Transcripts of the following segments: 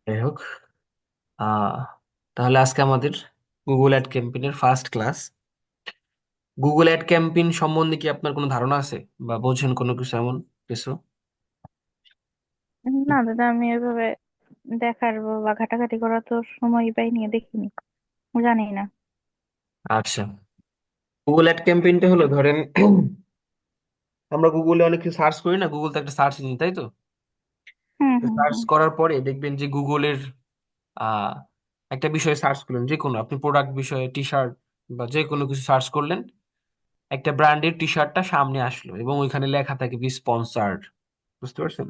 যাই হোক। আহ তাহলে আজকে আমাদের গুগল অ্যাড ক্যাম্পেইনের first class. Google ad campaign সম্বন্ধে কি আপনার কোনো ধারণা আছে বা বোঝেন কোনো কিছু এমন কিছু? না দাদা, আমি এভাবে দেখার বা ঘাটাঘাটি করার তো সময় পাইনি, দেখিনি, জানি না। আচ্ছা, গুগল অ্যাড ক্যাম্পেইনটা হলো ধরেন আমরা গুগলে অনেক কিছু সার্চ করি না, গুগল তো একটা সার্চ ইঞ্জিন, তাই তো? হুম হুম সার্চ হুম করার পরে দেখবেন যে গুগলের আহ একটা বিষয়ে সার্চ করলেন, যে কোনো আপনি প্রোডাক্ট বিষয়ে, টি শার্ট বা যে কোনো কিছু সার্চ করলেন, একটা ব্র্যান্ডের টি শার্টটা সামনে আসলো এবং ওইখানে লেখা থাকে বি স্পন্সার্ড। বুঝতে পারছেন?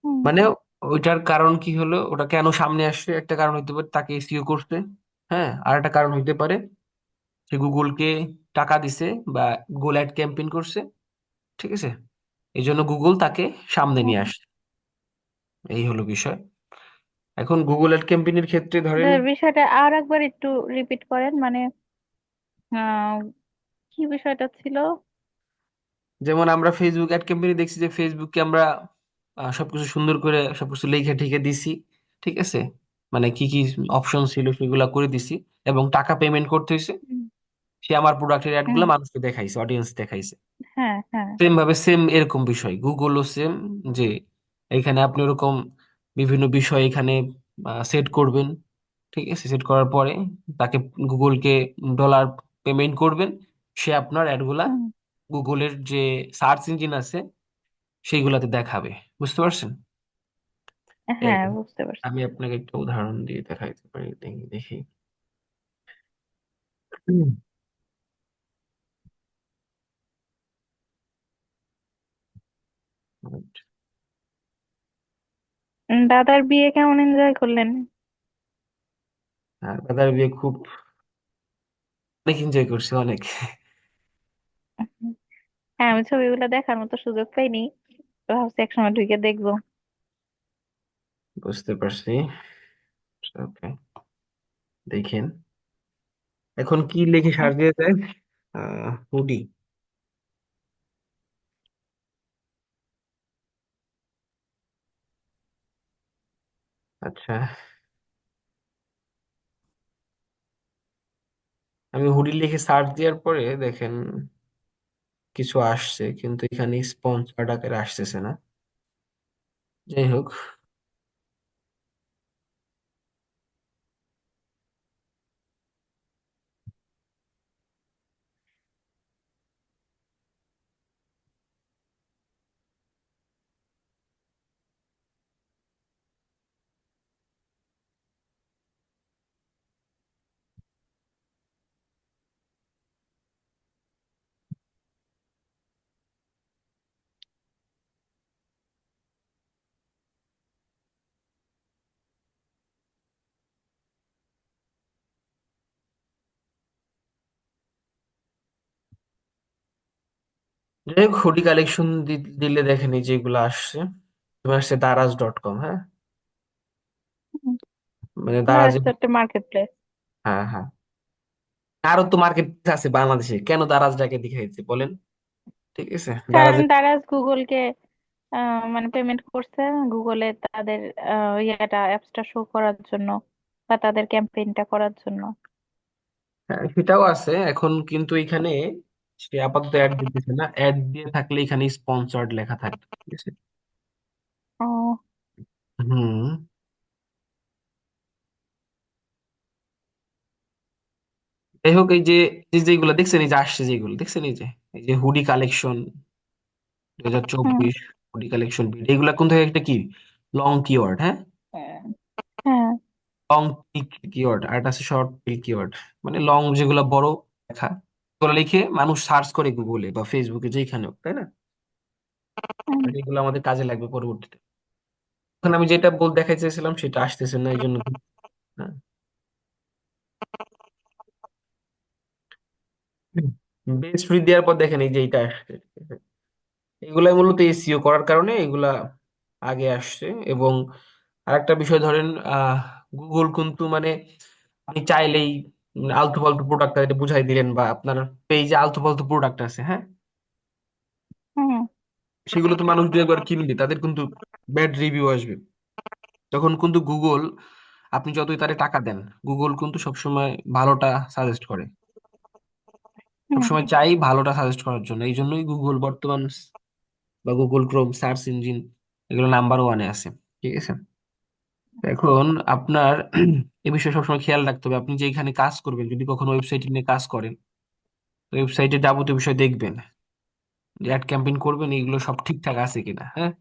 হুম মানে ওইটার কারণ কি হলো, ওটা কেন সামনে আসছে, একটা কারণ হইতে পারে তাকে এসইও করতে। হ্যাঁ, আর একটা কারণ হইতে পারে সে গুগলকে টাকা দিছে বা গুগল অ্যাড ক্যাম্পেইন করছে। ঠিক আছে, এই জন্য গুগল তাকে সামনে হুম। নিয়ে আসছে। এই হলো বিষয়। এখন গুগল অ্যাড ক্যাম্পেইনের ক্ষেত্রে ধরেন, বিষয়টা আর একবার একটু রিপিট করেন, মানে আহ কি বিষয়টা ছিল? যেমন আমরা ফেসবুক অ্যাড ক্যাম্পেইনে দেখছি যে ফেসবুককে আমরা সবকিছু সুন্দর করে সবকিছু লিখে ঠিকে দিছি। ঠিক আছে, মানে কি কি অপশন ছিল সেগুলা করে দিছি এবং টাকা পেমেন্ট করতে হয়েছে। হুম সে আমার প্রোডাক্টের অ্যাড হুম, গুলা মানুষকে দেখাইছে, অডিয়েন্স দেখাইছে। হ্যাঁ হ্যাঁ। সেম ভাবে সেম এরকম বিষয় গুগলও সেম, যে এখানে আপনি ওরকম বিভিন্ন বিষয় এখানে সেট করবেন। ঠিক আছে, সেট করার পরে তাকে গুগলকে ডলার পেমেন্ট করবেন, সে আপনার অ্যাড গুলা হুম, গুগলের যে সার্চ ইঞ্জিন আছে সেইগুলাতে দেখাবে। বুঝতে পারছেন? হ্যাঁ এরকম। বুঝতে পারছি। আমি আপনাকে একটা উদাহরণ দিয়ে দেখাইতে পারি, দেখি দেখি। হুম, দাদার বিয়ে কেমন এনজয় করলেন? আর দাদার বিয়ে খুব অনেক এনজয় করছি, অনেক। হ্যাঁ, আমি ছবিগুলো দেখার মতো সুযোগ পাইনি, তো ভাবছি একসময় ঢুকে দেখবো। বুঝতে পারছি। ওকে, দেখেন। এখন কি লিখে সার্চ দিয়ে যায়? হুডি। আচ্ছা, আমি হুডি লিখে সার্চ দেওয়ার পরে দেখেন কিছু আসছে, কিন্তু এখানে স্পন্সর আকারে আসতেছে না। যাই হোক, যাই হোক, হুডি কালেকশন দিলে দেখেন এই যেগুলো আসছে। তোমার আসছে দারাজ.কম। হ্যাঁ, হুম, মানে দারাজ দারাজে। তো একটা মার্কেট প্লেস। হ্যাঁ হ্যাঁ, আরো তো মার্কেট আছে বাংলাদেশে, কেন দারাজটাকে দেখাইছে বলেন? ঠিক আছে, কারণ দারাজে। দারাজ গুগলকে মানে পেমেন্ট করছে, গুগলে তাদের ইয়েটা, অ্যাপসটা শো করার জন্য বা তাদের ক্যাম্পেইনটা করার জন্য। হ্যাঁ, সেটাও আছে এখন, কিন্তু এখানে সে আপাতত অ্যাড দিতেছে না। অ্যাড দিয়ে থাকলে এখানে স্পন্সর্ড লেখা থাকবে। ঠিক আছে। ও। হুম। যাই হোক, এই যে যেগুলো দেখছেন, এই যে আসছে যেগুলো দেখছেন, এই যে হুডি কালেকশন দুই হাজার হুম চব্বিশ হুডি কালেকশন, এগুলা কোন থেকে একটা কি লং কিওয়ার্ড। হ্যাঁ, হ্যাঁ। লং কিওয়ার্ড আর একটা আছে শর্ট কিওয়ার্ড। মানে লং যেগুলো বড় লেখা, ওগুলো লিখে মানুষ সার্চ করে গুগলে বা ফেসবুকে, যেখানে হোক, তাই না? হুম, আর এগুলো আমাদের কাজে লাগবে পরবর্তীতে। এখন আমি যেটা দেখাইতে চাইছিলাম সেটা আসতেছে না, এই জন্য। হ্যাঁ। বেস্ট ফ্রি দেওয়ার পর দেখেন এই যে এইটা আসছে। এগুলা মূলত এসইও করার কারণে এগুলা আগে আসছে। এবং আরেকটা বিষয় ধরেন, আহ গুগল কিন্তু মানে আপনি চাইলেই আলতু ফালতু প্রোডাক্ট এটা বুঝাই দিলেন, বা আপনার পেজে আলতু ফালতু প্রোডাক্ট আছে, হ্যাঁ, হুম, সেগুলো তো মানুষ দু একবার কিনবে, তাদের কিন্তু ব্যাড রিভিউ আসবে। তখন কিন্তু গুগল, আপনি যতই তারে টাকা দেন, গুগল কিন্তু সবসময় ভালোটা সাজেস্ট করে, হুম। সবসময় চাই ভালোটা সাজেস্ট করার জন্য। এই জন্যই গুগল বর্তমান বা গুগল ক্রোম সার্চ ইঞ্জিন এগুলো নাম্বার ওয়ানে আছে। ঠিক আছে। এখন আপনার এ বিষয়ে সবসময় খেয়াল রাখতে হবে, আপনি যে এখানে কাজ করবেন, যদি কখনো ওয়েবসাইট নিয়ে কাজ করেন, ওয়েবসাইটের যাবতীয় বিষয় দেখবেন, অ্যাড ক্যাম্পেইন করবেন, এগুলো সব ঠিকঠাক আছে কিনা। হ্যাঁ,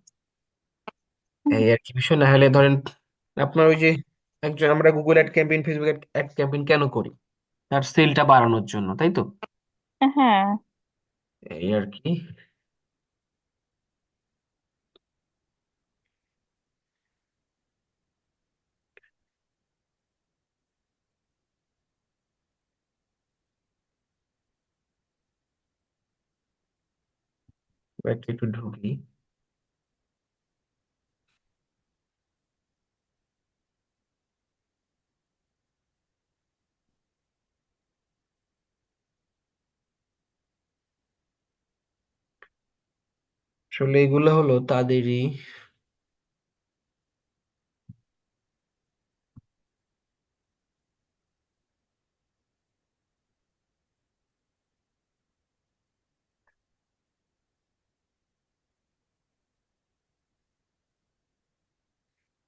হুম। এই আর কি বিষয়। না হলে ধরেন আপনার ওই যে একজন, আমরা Google ad campaign, Facebook ad campaign কেন করি? তার সেলটা বাড়ানোর জন্য, তাই তো? হ্যাঁ। এই আর কি। একটু ঢুকি। আসলে এগুলো হলো তাদেরই।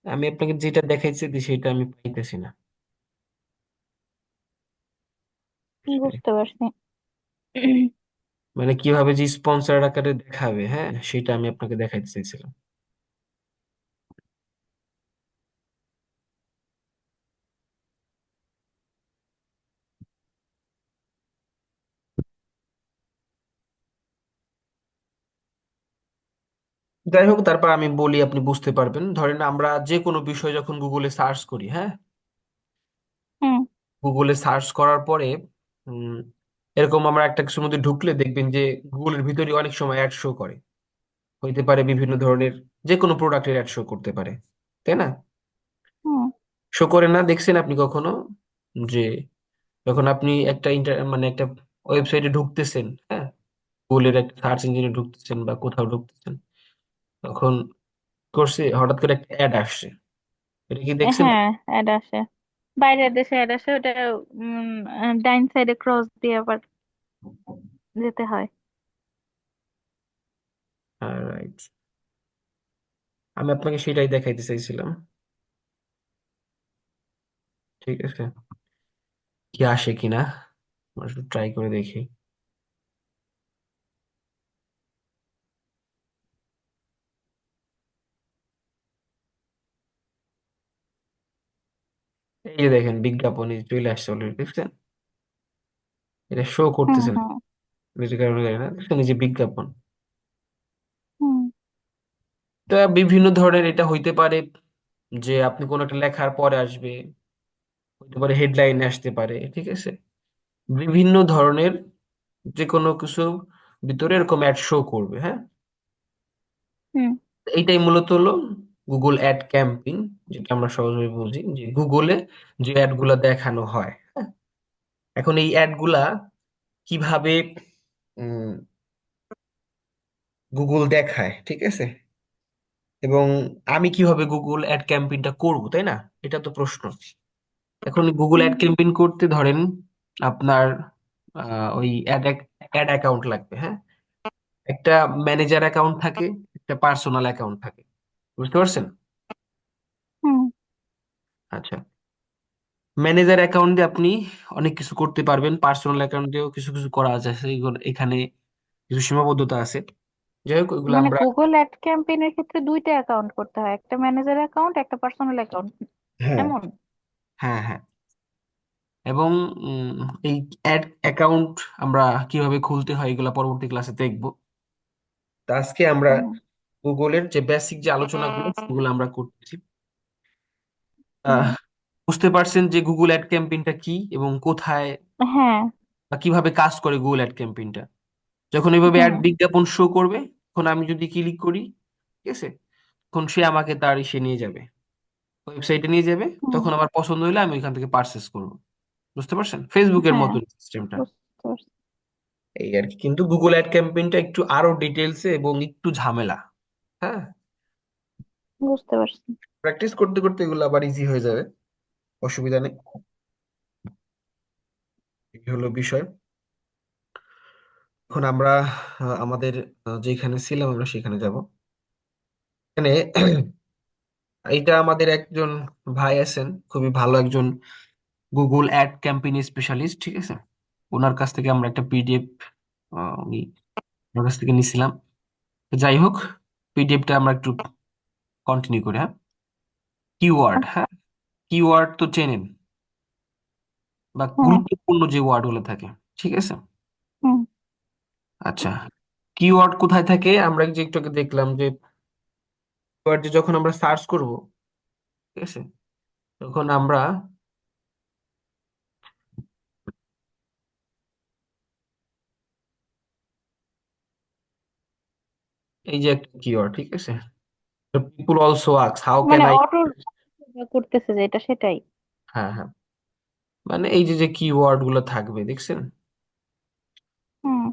আমি আপনাকে যেটা দেখাইছি সেটা আমি পাইতেছি না। বুঝতে পারছি। মানে কিভাবে যে স্পন্সর আকারে দেখাবে, হ্যাঁ, সেটা আমি আপনাকে দেখাইতে চাইছিলাম। যাই হোক, তারপর আমি বলি, আপনি বুঝতে পারবেন। ধরেন আমরা যে কোনো বিষয় যখন গুগলে সার্চ করি, হ্যাঁ, হুম। গুগলে সার্চ করার পরে উম, এরকম আমরা একটা কিছুর মধ্যে ঢুকলে দেখবেন যে গুগলের ভিতরে অনেক সময় অ্যাড শো করে। হইতে পারে বিভিন্ন ধরনের, যে কোনো প্রোডাক্টের অ্যাড শো করতে পারে, তাই না? হুম। শো করে না, দেখছেন আপনি কখনো যে যখন আপনি একটা মানে একটা ওয়েবসাইটে ঢুকতেছেন, হ্যাঁ, গুগলের একটা সার্চ ইঞ্জিনে ঢুকতেছেন বা কোথাও ঢুকতেছেন, তখন করছে হঠাৎ করে একটা অ্যাড আসছে, এটা কি দেখছেন? হ্যাঁ, অ্যাড আসে। বাইরের দেশে অ্যাড আসে ওটা। ডাইন সাইডে ক্রস দিয়ে আবার যেতে হয়। রাইট, আমি আপনাকে সেটাই দেখাইতে চাইছিলাম। ঠিক আছে, কি আসে কিনা ট্রাই করে দেখি। এই যে দেখেন, বিজ্ঞাপন এই যে চলে আসছে অলরেডি, দেখছেন? এটা শো হুম। করতেছে না, হুম। যেটা কারণে জানি না, দেখছেন এই যে বিজ্ঞাপন। হুম। তো বিভিন্ন ধরনের এটা হইতে পারে, যে আপনি কোন একটা লেখার পরে আসবে, হইতে পারে হেডলাইনে আসতে পারে, ঠিক আছে? বিভিন্ন ধরনের যে কোনো কিছু ভিতরে এরকম অ্যাড শো করবে, হ্যাঁ। হুম। এইটাই মূলত হলো গুগল অ্যাড ক্যাম্পেইন, যেটা আমরা সহজভাবে বুঝি, যে গুগলে যে অ্যাড গুলা দেখানো হয়, হ্যাঁ। এখন এই অ্যাড গুলা কিভাবে গুগল দেখায়, ঠিক আছে, এবং আমি কিভাবে গুগল অ্যাড ক্যাম্পেইনটা করব, তাই না? এটা তো প্রশ্ন। এখন গুগল হুম। অ্যাড ক্যাম্পেইন করতে ধরেন আপনার ওই অ্যাড অ্যাকাউন্ট লাগবে, হ্যাঁ। একটা ম্যানেজার অ্যাকাউন্ট থাকে, একটা পার্সোনাল অ্যাকাউন্ট থাকে, বুঝতে পারছেন? হুম। আচ্ছা, ম্যানেজার অ্যাকাউন্ট দিয়ে আপনি অনেক কিছু করতে পারবেন, পার্সোনাল অ্যাকাউন্ট দিয়েও কিছু কিছু করা যায়, এখানে কিছু সীমাবদ্ধতা আছে। যাই হোক, ওইগুলো মানে আমরা। গুগল অ্যাড ক্যাম্পেইনের ক্ষেত্রে দুইটা অ্যাকাউন্ট করতে হয়, একটা ম্যানেজার অ্যাকাউন্ট, একটা পার্সোনাল অ্যাকাউন্ট। হ্যাঁ, এমন? হ্যাঁ, হ্যাঁ। এবং উম, এই অ্যাড অ্যাকাউন্ট আমরা কিভাবে খুলতে হয় এগুলা পরবর্তী ক্লাসে দেখবো। তো আজকে আমরা হুম। গুগলের যে বেসিক যে আলোচনাগুলো সেগুলো আমরা করতেছি। হুম। আহ বুঝতে পারছেন যে গুগল অ্যাড ক্যাম্পেইনটা কি এবং কোথায় হ্যাঁ। বা কিভাবে কাজ করে গুগল অ্যাড ক্যাম্পেইনটা? যখন এইভাবে হুম। অ্যাড বিজ্ঞাপন শো করবে, তখন আমি যদি ক্লিক করি, ঠিক আছে, তখন সে আমাকে তার ইসে নিয়ে যাবে, ওয়েবসাইটে নিয়ে যাবে। হুম। তখন আমার পছন্দ হলে আমি ওইখান থেকে পারচেস করবো। বুঝতে পারছেন? ফেসবুকের হ্যাঁ, মতো সিস্টেমটা। বুঝতে পারছি। এই আর কি, কিন্তু গুগল অ্যাড ক্যাম্পেইনটা একটু আরো ডিটেলসে এবং একটু ঝামেলা। হ্যাঁ, বুঝতে পারছি। প্র্যাকটিস করতে করতে এগুলো আবার ইজি হয়ে যাবে, অসুবিধা নেই। এই হলো বিষয়। এখন আমরা আমাদের যেখানে ছিলাম আমরা সেখানে যাব। এখানে এইটা আমাদের একজন ভাই আছেন, খুবই ভালো একজন গুগল অ্যাড ক্যাম্পেইন স্পেশালিস্ট, ঠিক আছে। ওনার কাছ থেকে আমরা একটা পিডিএফ উনি ওনার কাছ থেকে নিছিলাম। তো যাই হোক, পিডিএফটা আমরা একটু কন্টিনিউ করি, হ্যাঁ। কিওয়ার্ড, আচ্ছা। হ্যাঁ, কিওয়ার্ড তো চেনেন, বা হুম। গুরুত্বপূর্ণ যে ওয়ার্ড গুলো থাকে, ঠিক আছে। হুম। আচ্ছা, কিওয়ার্ড কোথায় থাকে? আমরা যে একটু আগে দেখলাম যে কিওয়ার্ড যে যখন আমরা সার্চ করব, ঠিক আছে, তখন আমরা এই যে একটা কিওয়ার্ড, ঠিক আছে, পিপুল অলসো আস্ক হাউ ক্যান মানে আই। অটো করতেছে যে এটা সেটাই। হ্যাঁ হ্যাঁ, মানে এই যে যে কিওয়ার্ড গুলো থাকবে দেখছেন। হুম।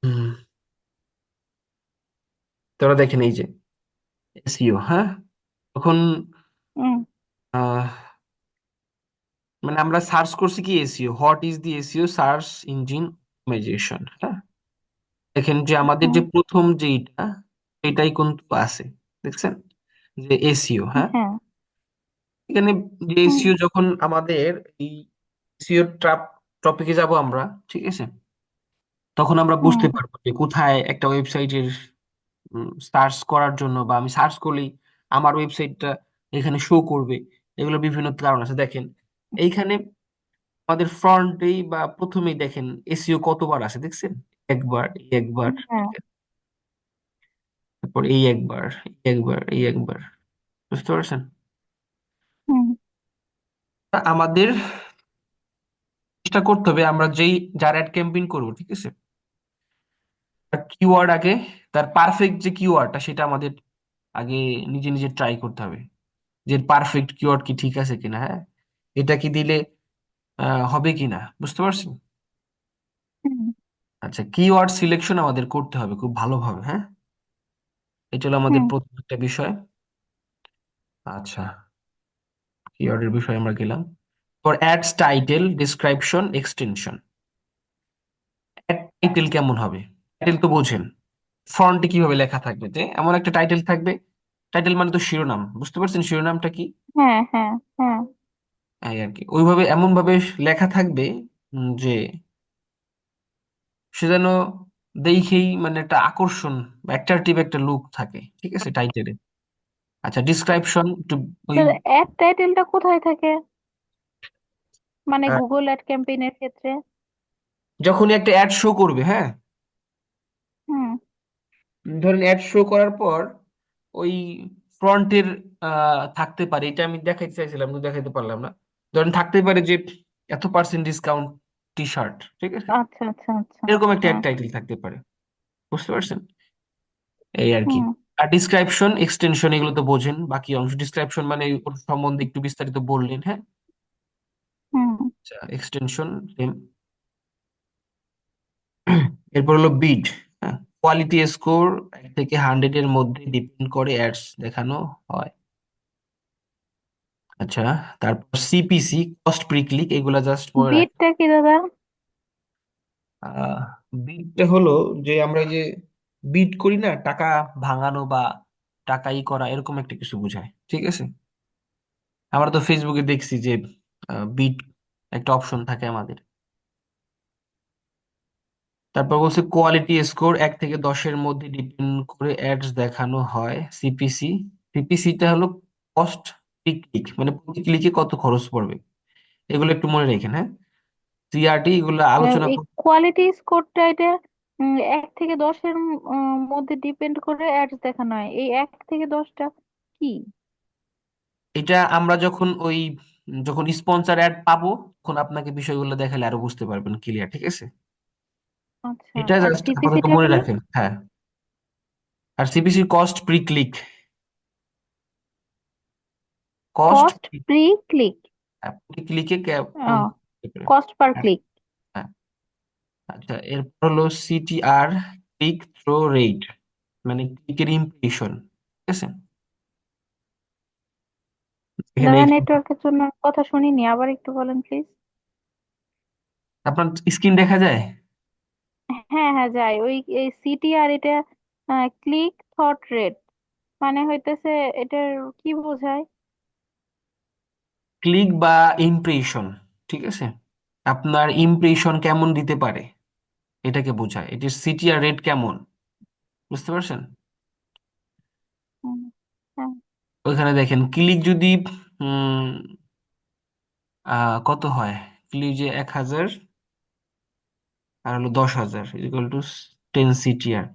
হুম, তোরা দেখেন এই যে এসইও, হ্যাঁ, তখন হুম। আহ, মানে আমরা সার্চ করছি কি SEO, what is the SEO, search engine optimization, হ্যাঁ। দেখেন যে আমাদের হুম। যে প্রথম যেইটা, এটাই কিন্তু আছে, দেখছেন, যে এসইও, হ্যাঁ। হ্যাঁ। এখানে যে হুম। এসইও যখন আমাদের এই এসইও টপিকে যাব আমরা, ঠিক আছে, তখন আমরা হুম। বুঝতে পারবো যে কোথায় একটা ওয়েবসাইটের সার্চ করার জন্য, বা আমি সার্চ করলেই আমার ওয়েবসাইটটা এখানে শো করবে। এগুলো বিভিন্ন কারণ আছে, দেখেন এইখানে আমাদের ফ্রন্টেই বা প্রথমেই দেখেন এসইও কতবার আছে দেখছেন, একবার, এই একবার, হ্যাঁ। তারপর এই একবার, এই একবার, এই একবার, বুঝতে পারছেন। হুম। তা আমাদের চেষ্টা করতে হবে আমরা যেই যার অ্যাড ক্যাম্পেইন করবো, ঠিক আছে, তার কিওয়ার্ড আগে, তার পারফেক্ট যে কিওয়ার্ডটা সেটা আমাদের আগে নিজে নিজে ট্রাই করতে হবে, যে পারফেক্ট কিওয়ার্ড কি ঠিক আছে কিনা, হ্যাঁ, এটা কি দিলে হবে কিনা, বুঝতে পারছেন। হুম। আচ্ছা, কিওয়ার্ড সিলেকশন আমাদের করতে হবে খুব ভালোভাবে, হ্যাঁ। এটা হলো আমাদের হুম। প্রথম একটা বিষয়। আচ্ছা, কিওয়ার্ডের বিষয়ে আমরা গেলাম। For ads title description extension, ad title কেমন হবে? টাইটেল তো বোঝেন, ফন্টে কিভাবে লেখা থাকবে, যে এমন একটা টাইটেল থাকবে। টাইটেল মানে তো শিরোনাম, বুঝতে পারছেন শিরোনামটা কি? হ্যাঁ। হ্যাঁ। হ্যাঁ। এই আর কি, ওইভাবে এমন ভাবে লেখা থাকবে যে সে যেন দেখেই মানে একটা আকর্ষণ বা অ্যাট্রাকটিভ একটা লুক থাকে, ঠিক আছে, টাইটেলে। আচ্ছা, ডিসক্রিপশন একটু ওই অ্যাড টাইটেলটা কোথায় থাকে, মানে আহ, গুগল অ্যাড ক্যাম্পেইনের ক্ষেত্রে? যখনই একটা অ্যাড শো করবে, হ্যাঁ, হুম। ধরেন অ্যাড শো করার পর ওই ফ্রন্টের থাকতে পারে, এটা আমি দেখাইতে চাইছিলাম কিন্তু দেখাইতে পারলাম না। ধরেন থাকতে পারে যে এত পার্সেন্ট ডিসকাউন্ট টি শার্ট, ঠিক আছে, আচ্ছা, আচ্ছা, আচ্ছা। এরকম একটা হ্যাঁ। টাইটেল থাকতে পারে, বুঝতে পারছেন। এই আর কি। হুম। আর ডিসক্রিপশন এক্সটেনশন এগুলো তো বোঝেন, বাকি অংশ ডিসক্রিপশন মানে ওর সম্বন্ধে একটু বিস্তারিত বললেন, হ্যাঁ। হুম। আচ্ছা, এক্সটেনশন। এরপর হলো বিড, হ্যাঁ, কোয়ালিটি স্কোর 1 থেকে 100 এর মধ্যে ডিপেন্ড করে অ্যাডস দেখানো হয়। আচ্ছা, তারপর সিপিসি, কস্ট প্রি ক্লিক, এগুলা জাস্ট মনে রাখেন। বিটটা কি দাদা? আহ বিটটা হলো যে আমরা এই যে বিট করি না, টাকা ভাঙানো বা টাকা ই করা, এরকম একটা কিছু বোঝায়, ঠিক আছে। আমরা তো ফেসবুকে দেখছি যে বিট একটা অপশন থাকে আমাদের। তারপর বলছে কোয়ালিটি স্কোর 1 থেকে 10-এর মধ্যে ডিপেন্ড করে অ্যাডস দেখানো হয়। সিপিসি, সিপিসিটা হলো কস্ট প্রি ক্লিক, মানে প্রতি ক্লিকে কত খরচ পড়বে, এগুলো একটু মনে রাখেন, হ্যাঁ। সিআরটি এগুলো আলোচনা এই কোয়ালিটি স্কোরটা এটা 1 থেকে 10-এর মধ্যে ডিপেন্ড করে অ্যাডস দেখানো হয়, এই 1 থেকে 10টা কি? এটা আমরা যখন যখন স্পন্সর অ্যাড পাবো, তখন আপনাকে বিষয়গুলো দেখালে আরো বুঝতে পারবেন ক্লিয়ার, ঠিক আছে। আচ্ছা। এটা আর জাস্ট আপাতত সিপিসিটা মনে কি? রাখেন, হ্যাঁ। আর CPC cost per click, cost cost per click. Per ক্লিকে কোন, কস্ট পার হ্যাঁ, ক্লিক। হ্যাঁ। আচ্ছা, এরপর হলো সিটিআর, ক্লিক থ্রো রেট, মানে ক্লিকের ইমপ্রেশন, ঠিক আছে। এখানে দাদা, নেটওয়ার্কের জন্য কথা শুনিনি, আবার একটু বলেন প্লিজ। আপনার স্ক্রিন দেখা যায়? হ্যাঁ হ্যাঁ, যাই ওই এই সিটি আর এটা ক্লিক থট রেট মানে হইতেছে, এটার কি বোঝায়? ক্লিক বা ইমপ্রেশন, ঠিক আছে, আপনার ইমপ্রেশন কেমন দিতে পারে এটাকে বোঝায়। এটির সিটি আর রেট কেমন, বুঝতে পারছেন? হুম, হ্যাঁ। ওইখানে দেখেন ক্লিক যদি উম কত হয়, ক্লিক যে 1,000 আর হলো 10,000 ইকুয়াল টু 10 সিটিআর।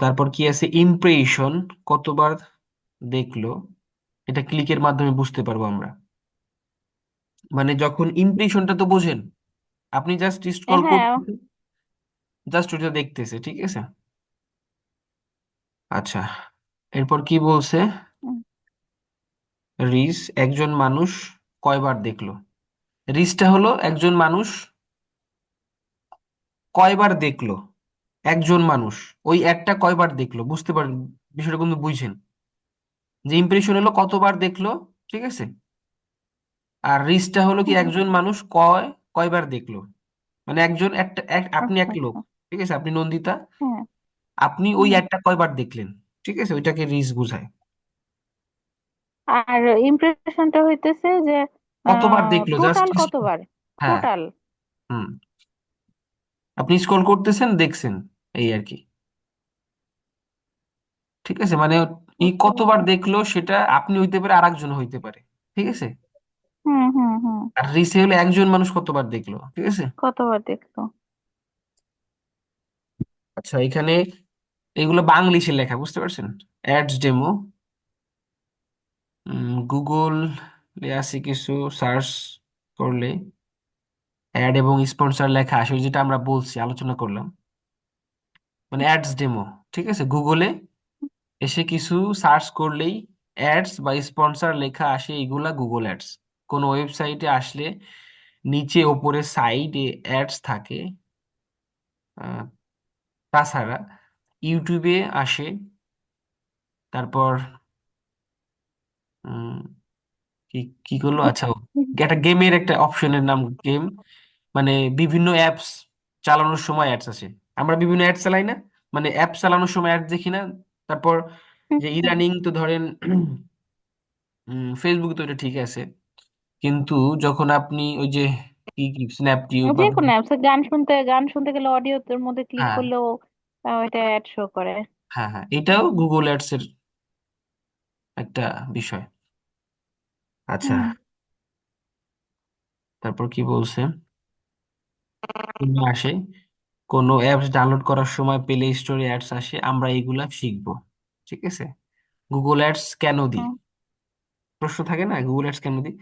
তারপর কি আছে, ইমপ্রেশন, কতবার দেখলো, এটা ক্লিকের মাধ্যমে বুঝতে পারবো আমরা। মানে যখন ইমপ্রেশনটা তো বোঝেন, আপনি জাস্ট স্ক্রল হ্যাঁ। করতেছেন, জাস্ট ওটা দেখতেছে, ঠিক আছে। আচ্ছা, এরপর কি বলছে, হুম, রিস একজন মানুষ কয়বার দেখলো। রিসটা হলো একজন মানুষ কয়বার দেখলো, একজন মানুষ ওই অ্যাডটা কয়বার দেখলো, বুঝতে পারেন বিষয়টা কিন্তু বুঝছেন, যে ইমপ্রেশন হলো কতবার দেখলো, ঠিক আছে। আর রিচটা হলো কি হুম, একজন মানুষ কয়বার দেখলো, মানে একজন একটা আপনি আচ্ছা এক লোক, আচ্ছা। ঠিক আছে, আপনি নন্দিতা, হ্যাঁ। আপনি ওই হুম। একটা কয়বার দেখলেন, ঠিক আছে, ওইটাকে রিচ বোঝায়। আর ইমপ্রেশনটা হইতেছে যে কতবার দেখলো জাস্ট, টোটাল কতবার, হ্যাঁ, টোটাল। হুম, আপনি স্ক্রল করতেছেন দেখছেন, এই আর কি, ঠিক আছে। মানে এই বুঝতে কতবার পারছি। দেখলো সেটা আপনি হইতে পারে, আর একজন হইতে পারে, ঠিক আছে। হুম হুম হুম। আর রিসে হলো একজন মানুষ কতবার দেখলো, ঠিক আছে। কতবার দেখলো? আচ্ছা, এখানে এগুলো বাংলিশে লেখা, বুঝতে পারছেন। অ্যাডস ডেমো, গুগল আছে কিছু, সার্চ করলে অ্যাড এবং স্পন্সর লেখা আসে, ওই যেটা আমরা বলছি, আলোচনা করলাম, মানে অ্যাডস ডেমো, ঠিক আছে। গুগলে এসে কিছু সার্চ করলেই অ্যাডস বা স্পন্সর লেখা আসে, এগুলা গুগল অ্যাডস। কোনো ওয়েবসাইটে আসলে নিচে ওপরে সাইডে অ্যাডস থাকে। আহ, তাছাড়া ইউটিউবে আসে, তারপর উম, কি কি করলো, আচ্ছা একটা গেমের একটা অপশনের নাম গেম, মানে বিভিন্ন অ্যাপস চালানোর সময় অ্যাডস আছে। আমরা বিভিন্ন অ্যাড চালাই না, মানে অ্যাপ চালানোর সময় অ্যাড দেখি না। তারপর হুম, যে হুম। ইদানিং তো ধরেন ফেসবুকে তো এটা ঠিক আছে, কিন্তু যখন আপনি ওই যে কি কি স্ন্যাপটিউব বা যে কোনো অ্যাপস, গান শুনতে গেলে অডিওর মধ্যে ক্লিক হ্যাঁ, করলেও এটা অ্যাড শো করে। হ্যাঁ, হ্যাঁ, এটাও গুগল অ্যাডস এর একটা বিষয়। আচ্ছা, হুম তারপর কি বলছে, আসে কোনো অ্যাপস ডাউনলোড করার সময় প্লে স্টোরে অ্যাডস আসে, আমরা এইগুলা শিখবো, ঠিক আছে। গুগল অ্যাডস কেন দিই, হুম। প্রশ্ন থাকে না, গুগল অ্যাডস কেন দিই,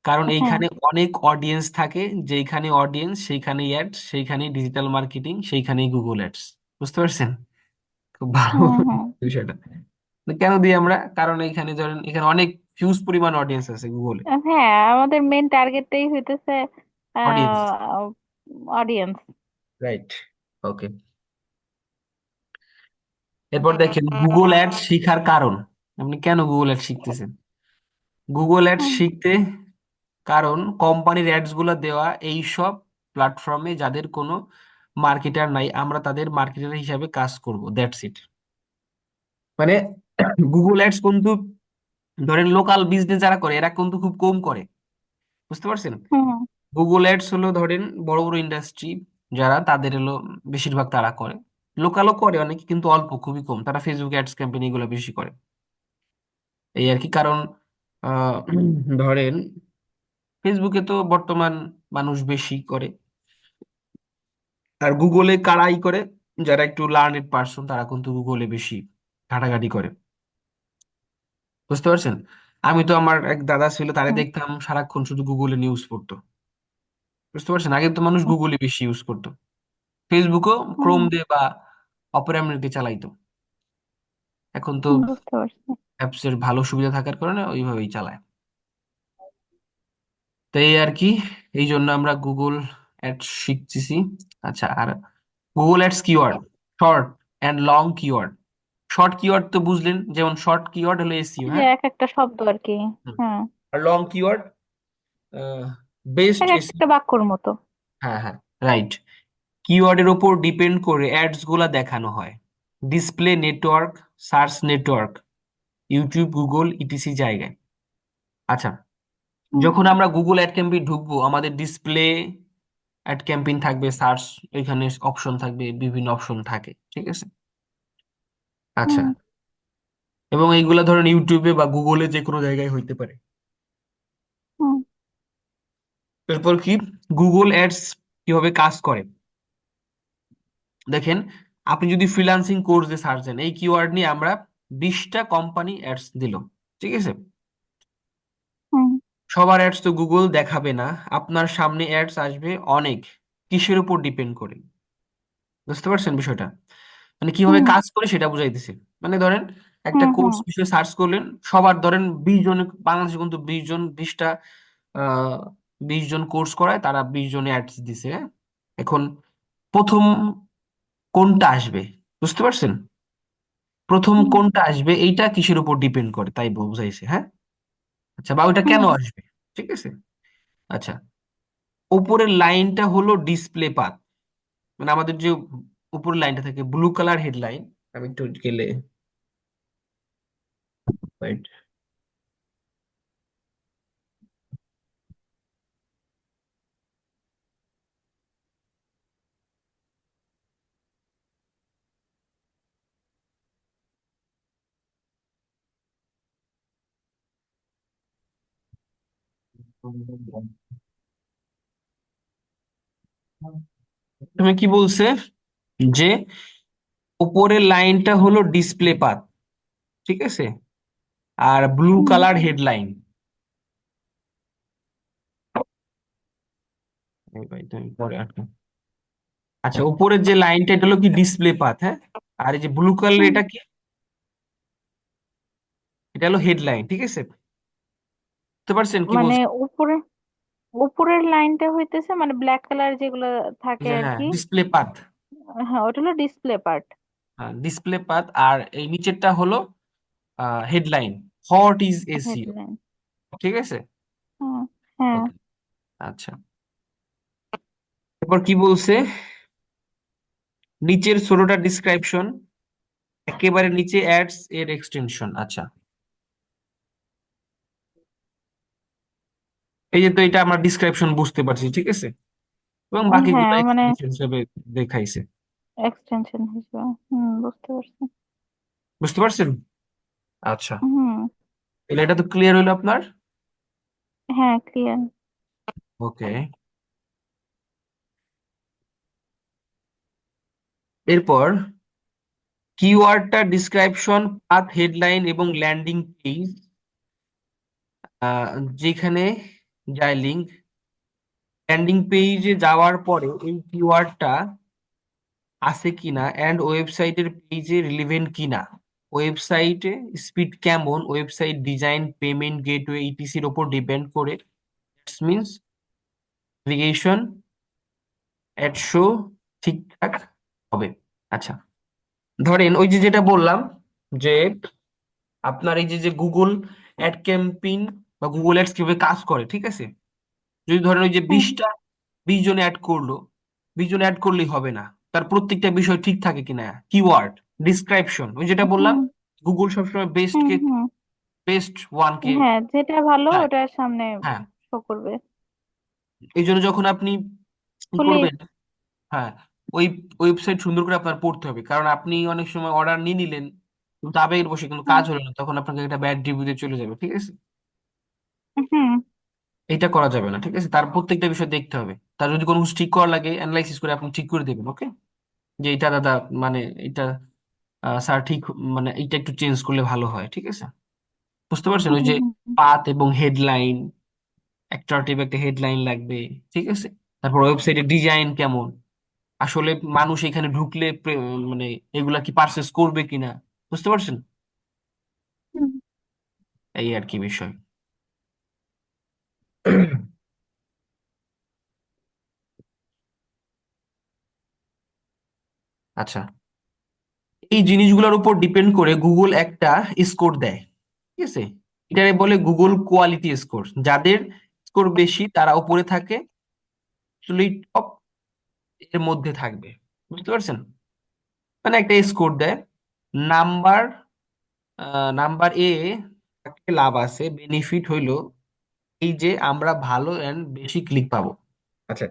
কারণ হ্যাঁ। এইখানে অনেক অডিয়েন্স থাকে, যেইখানে অডিয়েন্স সেইখানেই অ্যাড, সেইখানেই ডিজিটাল মার্কেটিং, সেইখানেই গুগল অ্যাডস, বুঝতে পারছেন, খুব ভালো হুম হুম। বিষয়টা। তো কেন দিই আমরা, কারণ এইখানে ধরেন এখানে অনেক হিউজ পরিমাণ অডিয়েন্স আছে গুগলে, হ্যাঁ, আমাদের মেন টার্গেটটাই হইতেছে অডিয়েন্স, অডিয়েন্স। রাইট, ওকে। এরপর দেখেন গুগল অ্যাডস শিখার কারণ, আপনি কেন গুগল অ্যাডস শিখতেছেন। গুগল অ্যাডস হুম শিখতে কারণ কোম্পানির অ্যাডস গুলো দেওয়া এই সব প্ল্যাটফর্মে যাদের কোনো মার্কেটার নাই, আমরা তাদের মার্কেটার হিসাবে কাজ করব, দ্যাটস ইট। মানে গুগল অ্যাডস কিন্তু ধরেন লোকাল বিজনেস যারা করে এরা কিন্তু খুব কম করে, বুঝতে পারছেন। হুম গুগল অ্যাডস হলো ধরেন বড় বড় ইন্ডাস্ট্রি যারা, তাদের হলো বেশিরভাগ তারা করে, লোকালও করে অনেকে কিন্তু অল্প, খুবই কম, তারা ফেসবুক অ্যাডস ক্যাম্পেইন এগুলো বেশি করে, এই আর কি কারণ। ধরেন ফেসবুকে তো বর্তমান মানুষ বেশি করে, আর গুগলে কারাই করে, যারা একটু লার্নেড পার্সন তারা কিন্তু গুগলে বেশি ঘাটাঘাটি করে, বুঝতে পারছেন। আমি তো, আমার এক দাদা ছিল, তারে হুম দেখতাম সারাক্ষণ শুধু গুগলে নিউজ পড়তো, বুঝতে পারছেন। আগে তো মানুষ হুম গুগলে বেশি ইউজ করতো, ফেসবুকও ক্রোম হুম, দিয়ে বা অপেরা দিয়ে চালাইতো। এখন তো বুঝতে পারছি। অ্যাপস এর ভালো সুবিধা থাকার কারণে ওইভাবেই চালায়। তো এই আর কি, এই জন্য আমরা গুগল অ্যাডস শিখতেছি। আচ্ছা, আর Google ads keyword, short and long keyword, short keyword তো বুঝলেন, যেমন শর্ট কিওয়ার্ড হলো এসইও, এই যে হ্যাঁ। এক একটা শব্দ আর কি। হুম। হ্যাঁ, আর লং কিওয়ার্ড বেসড এক এসইও। একটা বাক্যর মতো। হ্যাঁ হ্যাঁ, রাইট। কিওয়ার্ডের ওপর ডিপেন্ড করে অ্যাডস গুলা দেখানো হয়। Display network, search network, YouTube, Google, etc জায়গায়। আচ্ছা, হুম। যখন আমরা গুগল অ্যাড ক্যাম্পেইন ঢুকবো, আমাদের ডিসপ্লে অ্যাড ক্যাম্পেইন থাকবে, সার্চ, এখানে অপশন থাকবে, বিভিন্ন অপশন থাকে, ঠিক আছে। আচ্ছা, হুম। এবং এইগুলা ধরেন ইউটিউবে বা গুগলে যে কোনো জায়গায় হইতে পারে। হুম। এরপর কি, গুগল অ্যাডস কিভাবে কাজ করে দেখেন। আপনি যদি ফ্রিল্যান্সিং কোর্স দিয়ে সার্চ দেন, এই কিওয়ার্ড নিয়ে আমরা 20টা কোম্পানি অ্যাডস দিল, ঠিক আছে। হুম। সবার অ্যাডস তো গুগল দেখাবে না, আপনার সামনে অ্যাডস আসবে অনেক। কিসের উপর ডিপেন্ড করে, বুঝতে পারছেন বিষয়টা? মানে কিভাবে হুম। কাজ করে সেটা বুঝাইতেছে। মানে ধরেন একটা হুম। হুম। কোর্স বিষয়ে সার্চ করলেন, সবার ধরেন 20 জন, বাংলাদেশে কিন্তু 20 জন, 20টা আহ 20 জন কোর্স করায়, তারা 20 জনে অ্যাডস দিছে, হ্যাঁ? এখন প্রথম কোনটা আসবে, বুঝতে পারছেন? প্রথম হুম। কোনটা আসবে এইটা কিসের উপর ডিপেন্ড করে, তাই বুঝাইছে, হ্যাঁ। আচ্ছা, বা ওইটা কেন হুম। আসবে, ঠিক আছে। আচ্ছা, উপরের লাইনটা হলো ডিসপ্লে পাথ। মানে আমাদের যে উপরের লাইনটা থাকে ব্লু কালার হেডলাইন, আমি একটু গেলে, wait, তুমি কি বলছে যে উপরের লাইনটা হলো ডিসপ্লে পাথ, ঠিক আছে, আর ব্লু হুম। Colour headline. এই ভাই তুমি পরে আটকে। আচ্ছা, উপরের যে লাইনটা এটা হলো কি ডিসপ্লে পাথ, হ্যাঁ। আর এই যে ব্লু কালার হুম। এটা কি, এটা হলো হেডলাইন, ঠিক আছে। বুঝতে পারছেন কি মানে বলছি? উপরে, উপরের লাইনটা হইতেছে মানে ব্ল্যাক কালার যেগুলো এই থাকে যে আর হ্যাঁ, কি। Display path. হ্যাঁ, ওটা হলো ডিসপ্লে পার্ট। হ্যাঁ, ডিসপ্লে পাথ। আর এই নিচেরটা হলো headline, what is SEO, headline. ঠিক আছে। হুম। হ্যাঁ। ওকে, আচ্ছা। এরপর কি বলছে, নিচের ছোটটা ডিসক্রিপশন, একেবারে নিচে অ্যাডস এর এক্সটেনশন। আচ্ছা, এই যে তো এটা আমরা ডিসক্রিপশন বুঝতে পারছি, ঠিক আছে, এবং বাকিগুলো হ্যাঁ মানে এক্সটেনশন হিসেবে দেখাইছে। এক্সটেনশন হিসেবে। বুঝতে পারছি। বুঝতে পারছেন? আচ্ছা, হুম। তাহলে এটা তো ক্লিয়ার হইলো আপনার। হ্যাঁ, ক্লিয়ার। ওকে, এরপর কিওয়ার্ডটা ডিসক্রিপশন, পাথ, হেডলাইন এবং ল্যান্ডিং পেজ, যেখানে যায় লিঙ্ক। ল্যান্ডিং পেজে যাওয়ার পরে এই কিওয়ার্ডটা আছে কিনা, এন্ড ওয়েবসাইটের পেজে রিলেভেন্ট কিনা, ওয়েবসাইটে স্পিড কেমন, ওয়েবসাইট ডিজাইন, পেমেন্ট গেটওয়ে, ইটিসির ওপর ডিপেন্ড করে মিনস নেভিগেশন, এড শো ঠিকঠাক হবে। আচ্ছা, ধরেন ওই যে যেটা বললাম, যে আপনার এই যে যে গুগল অ্যাড ক্যাম্পেইন বা গুগল অ্যাডস কিভাবে কাজ করে, ঠিক আছে। যদি ধরেন ওই যে হুম। 20জন অ্যাড করলো, 20 জন অ্যাড করলেই হবে না, তার প্রত্যেকটা বিষয় ঠিক থাকে কিনা, কিওয়ার্ড ডিসক্রিপশন, ওই যেটা বললাম, হুম। গুগল সবসময় বেস্ট হুম। কে, হুম। বেস্ট ওয়ান কে, হ্যাঁ, যেটা ভালো হ্যাঁ ওটা সামনে হ্যাঁ, শো করবে। এই জন্য যখন আপনি কি খুলে। করবেন, হ্যাঁ, ওই ওয়েবসাইট সুন্দর করে আপনার পড়তে হবে, কারণ আপনি অনেক সময় অর্ডার নিয়ে নিলেন কিন্তু আবেগের বসে কিন্তু হুম। কাজ হলো না, তখন আপনাকে একটা ব্যাড রিভিউতে চলে যাবে, ঠিক আছে। হুম। এটা করা যাবে না, ঠিক আছে। তার প্রত্যেকটা বিষয় দেখতে হবে, তার যদি কোনো কিছু ঠিক করা লাগে অ্যানালাইসিস করে আপনি ঠিক করে দেবেন, ওকে। যে এটা দাদা, মানে এটা স্যার ঠিক, মানে এটা একটু চেঞ্জ করলে ভালো হয়, ঠিক আছে। বুঝতে পারছেন? ওই হুম। যে হুম। পাথ এবং হেডলাইন, অ্যাট্রাকটিভ একটা হেডলাইন লাগবে, ঠিক আছে। তারপর ওয়েবসাইটের ডিজাইন কেমন, আসলে মানুষ এখানে ঢুকলে মানে এগুলা কি পারচেস করবে কিনা, বুঝতে পারছেন? হুম। এই আর কি বিষয়। আচ্ছা, এই জিনিসগুলোর উপর ডিপেন্ড করে গুগল একটা স্কোর দেয়, ঠিক আছে? এটাকে বলে গুগল কোয়ালিটি স্কোর। যাদের স্কোর বেশি তারা উপরে থাকে, টপ এর মধ্যে থাকবে। বুঝতে পারছেন? মানে একটা স্কোর দেয়। নাম্বার নাম্বার এ থাকলে লাভ আছে, বেনিফিট হইলো এই যে আমরা ভালো এন্ড বেশি ক্লিক পাবো। আচ্ছা,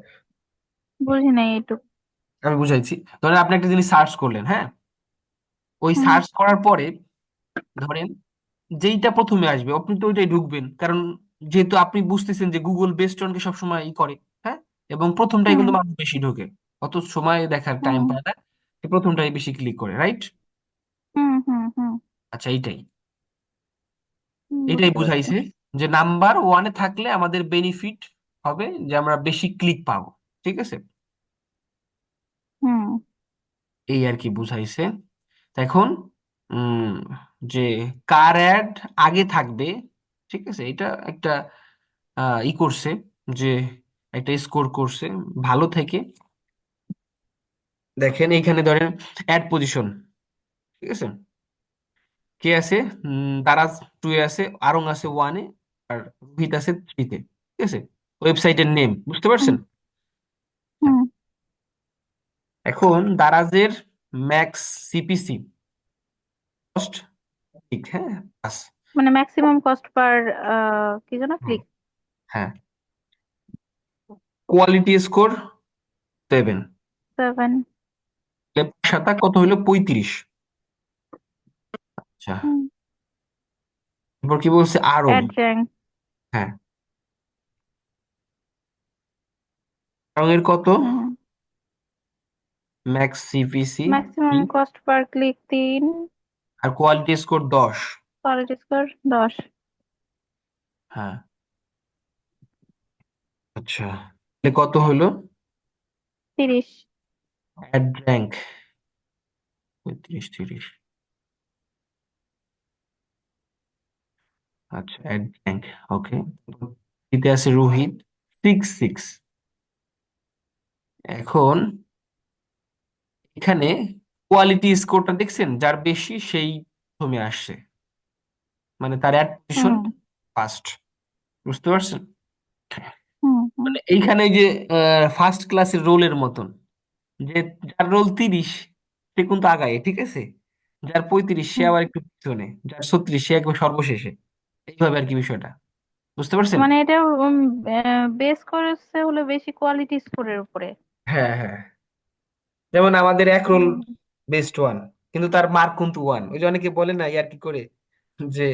বুঝি নাই একটু। আমি বুঝাইছি। ধরেন আপনি একটা জিনিস সার্চ করলেন, হ্যাঁ? ওই হুম সার্চ করার পরে ধরেন যেইটা প্রথমে আসবে আপনি তো ওইটাই ঢুকবেন, কারণ যেহেতু আপনি বুঝতেছেন যে গুগল বেস্ট অনকে সবসময় ই করে, হ্যাঁ? এবং প্রথমটাই হুম কিন্তু মানুষ বেশি ঢোকে, অত সময় দেখার টাইম হুম পায় না, সে প্রথমটাই বেশি ক্লিক করে, রাইট? হুম হুম হুম আচ্ছা, এইটাই এইটাই বুঝতে পারছি। বুঝাইছে যে নাম্বার ওয়ানে থাকলে আমাদের বেনিফিট হবে যে আমরা বেশি ক্লিক পাবো, ঠিক আছে? হুম এই আর কি বুঝাইছে। তো এখন উম যে কার অ্যাড আগে থাকবে, ঠিক আছে, এটা একটা ই করছে, যে একটা স্কোর করছে ভালো থেকে। দেখেন এইখানে ধরেন অ্যাড পজিশন, ঠিক আছে, কে আছে? দারাজ 2 এ আছে, আরং আছে 1 এ, আর রোহিত আছে 3 তে, ঠিক আছে? ওয়েবসাইটের নেম বুঝতে হুম পারছেন? হুম। এখন দারাজের ম্যাক্স সিপিসি কস্ট, ঠিক, হ্যাঁ, পাস। মানে ম্যাক্সিমাম কস্ট পার কি যেন হুম, ক্লিক। হ্যাঁ। Quality score 7, 7। সাতা কত হইলো? 35। আচ্ছা, হুম। এরপর কি বলছে? আরং, অ্যাড র্যাঙ্ক। হ্যাঁ, আরং এর কত? হুম। Max CPC maximum cost per click 3। আর কোয়ালিটি স্কোর 10। Quality score 10। হ্যাঁ, আচ্ছা, তাহলে কত হলো? 30। Ad rank 30, 30। আচ্ছা, অ্যাড র্যাঙ্ক, ওকে। এতে আছে রোহিত 6, 6। এখন এখানে কোয়ালিটি স্কোরটা দেখছেন, যার বেশি সেই প্রথমে আসছে, মানে তার অ্যাড পজিশন হুম ফার্স্ট। বুঝতে পারছেন? হুম হুম মানে এইখানে যে ফার্স্ট ক্লাসের রোলের মতন, যে যার রোল 30 সে কিন্তু আগায়, ঠিক আছে? যার 35 সে হুম। আবার একটু পিছনে, যার 36 সে একবার সর্বশেষে। এইভাবে আর কি বিষয়টা, বুঝতে পারছেন? মানে এটা বেস করেছে হলো বেশি কোয়ালিটি স্কোরের উপরে। হ্যাঁ, হ্যাঁ। যেমন আমাদের এক রোল হুম বেস্ট ওয়ান, কিন্তু তার মার্ক কিন্তু ওয়ান। ওই যে অনেকে বলে না ইয়ার কি করে, যে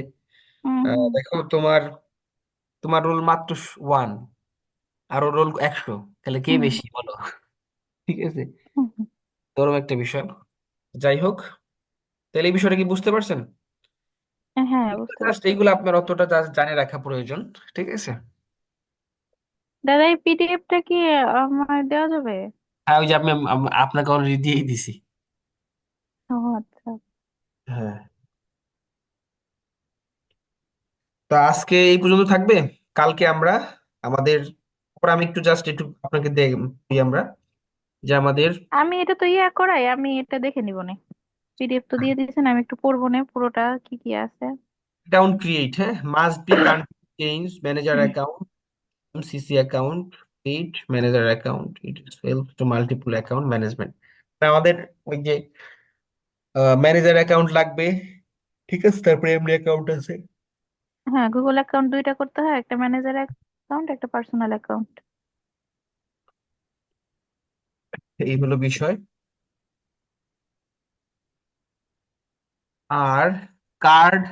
হুম হুম দেখো তোমার তোমার রোল মাত্র ওয়ান, আর ওর রোল 100, তাহলে কে হুম বেশি বলো? ঠিক আছে, হুম, হুম। এরকম একটা বিষয়। যাই হোক, তাহলে এই বিষয়টা কি বুঝতে পারছেন? হ্যাঁ বুঝতে জাস্ট পারছি। এইগুলো আপনার অতটা জাস্ট জানে রাখা প্রয়োজন, ঠিক আছে? দাদা এই পিডিএফটা কি আমার দেওয়া যাবে? হ্যাঁ, ওই যে আমি আপনাকে অলরেডি দিয়েই দিছি। ও আচ্ছা। হ্যাঁ, তো আজকে এই পর্যন্ত থাকবে। কালকে আমরা আমাদের, পরে আমি একটু জাস্ট একটু আপনাকে দিই আমরা, যে আমাদের আমি এটা তো করাই, আমি এটা দেখে নিব না। পিডিএফ তো দিয়ে দিয়েছেন, আমি একটু পড়বো না পুরোটা কি কি আছে। অ্যাকাউন্ট ক্রিয়েট, হ্যাঁ, must be country change manager account, MCC account, create manager account, it is help to multiple account management. আমাদের ওই যে ম্যানেজার অ্যাকাউন্ট লাগবে, ঠিক আছে, তারপরে এমনি অ্যাকাউন্ট আছে। হ্যাঁ, গুগল অ্যাকাউন্ট দুইটা করতে হয়, একটা ম্যানেজার অ্যাকাউন্ট একটা পার্সোনাল অ্যাকাউন্ট। এই হলো বিষয়। আর কার্ড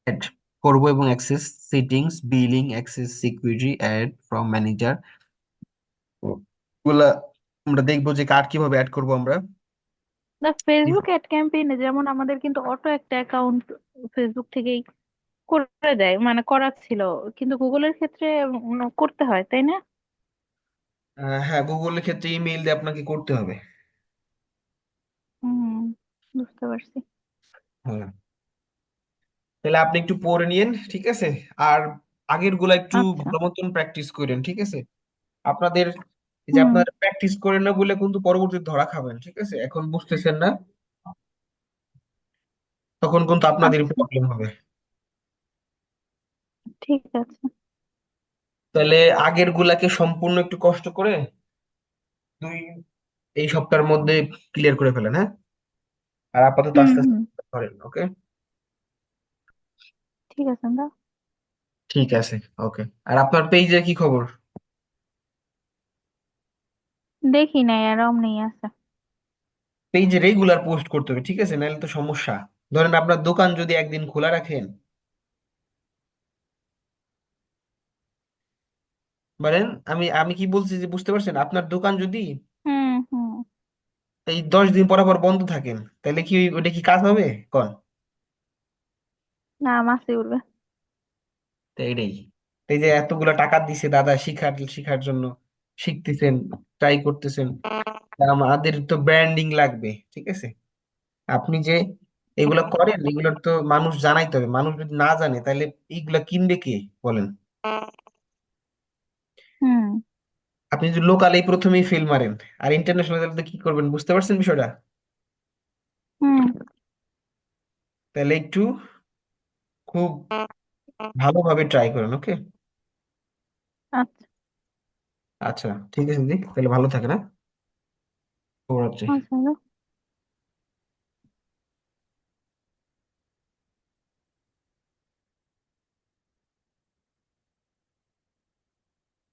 অ্যাড করবো এবং access settings, billing, access, security, add from manager, এগুলা আমরা দেখবো যে কার্ড কিভাবে অ্যাড করবো আমরা। না, ফেসবুক অ্যাড ক্যাম্পেইনে যেমন আমাদের কিন্তু অটো একটা অ্যাকাউন্ট ফেসবুক থেকেই করে দেয়, মানে করা ছিল, কিন্তু গুগলের ক্ষেত্রে করতে হয় তাই না? হ্যাঁ, গুগলের ক্ষেত্রে ইমেইল দিয়ে আপনাকে করতে হবে। হুম, বুঝতে পারছি। হ্যাঁ, তাহলে আপনি একটু পড়ে নিয়েন, ঠিক আছে? আর আগের গুলা একটু আচ্ছা। ভালো মতন প্র্যাকটিস করেন, ঠিক আছে? আপনাদের এই যে হুম আপনারা প্র্যাকটিস করেন না বলে কিন্তু পরবর্তীতে ধরা খাবেন, ঠিক আছে? এখন বুঝতেছেন না, তখন কিন্তু আপনাদেরই আচ্ছা, প্রবলেম হবে। ঠিক আছে। তাহলে আগের গুলাকে সম্পূর্ণ একটু কষ্ট করে দুই এই সপ্তাহের মধ্যে ক্লিয়ার করে ফেলেন, হ্যাঁ। আর আপাতত হুম আস্তে আস্তে হুম, করেন, ওকে। ঠিক আছে দা। ঠিক আছে, ওকে। আর আপনার পেজে কি খবর? দেখি নাই, এরম নেই আছে। পেজে রেগুলার পোস্ট করতে হবে, ঠিক আছে, নাহলে তো সমস্যা। ধরেন আপনার দোকান যদি একদিন খোলা রাখেন, বলেন, আমি আমি কি বলছি যে বুঝতে পারছেন, আপনার দোকান যদি হুম হুম। এই 10 দিন পর পর বন্ধ থাকেন, তাহলে কি ওটা কি কাজ হবে? কোন? না, মাসি উঠবে। তো এটাই, এই যে এতগুলা টাকা দিছে দাদা শিখার শিখার জন্য, শিখতেছেন, ট্রাই করতেছেন, তা আমাদের তো ব্র্যান্ডিং লাগবে, ঠিক আছে। আপনি যে এগুলা করেন, এগুলোর তো মানুষ জানাইতে হবে। মানুষ যদি না জানে তাহলে এইগুলা কিনবে কে, বলেন। হুম আপনি যদি লোকালেই প্রথমেই ফেল মারেন, আর ইন্টারন্যাশনাল তো কি করবেন, বুঝতে পারছেন বিষয়টা? হুম। তাহলে একটু খুব ভালোভাবে ট্রাই করেন, ওকে। আচ্ছা। আচ্ছা, ঠিক আছে দিদি, তাহলে ভালো থাকেন, হ্যাঁ। শুভরাত্রি। আচ্ছা।